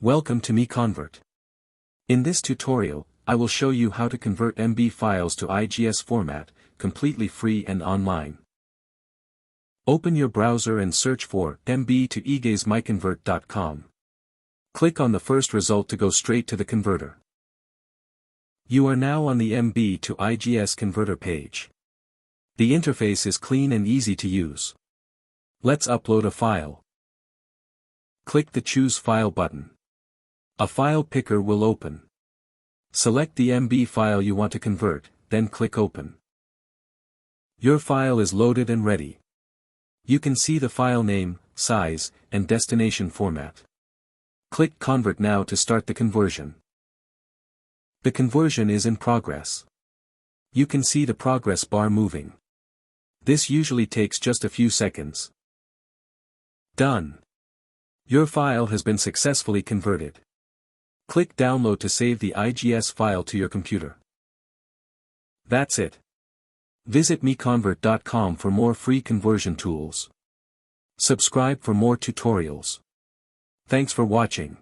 Welcome to MiConvert. In this tutorial, I will show you how to convert MB files to IGES format, completely free and online. Open your browser and search for MB to IGES MiConvert.com. Click on the first result to go straight to the converter. You are now on the MB to IGES converter page. The interface is clean and easy to use. Let's upload a file. Click the Choose File button. A file picker will open. Select the MB file you want to convert, then click Open. Your file is loaded and ready. You can see the file name, size, and destination format. Click Convert now to start the conversion. The conversion is in progress. You can see the progress bar moving. This usually takes just a few seconds. Done. Your file has been successfully converted. Click Download to save the IGES file to your computer. That's it. Visit MiConvert.com for more free conversion tools. Subscribe for more tutorials. Thanks for watching.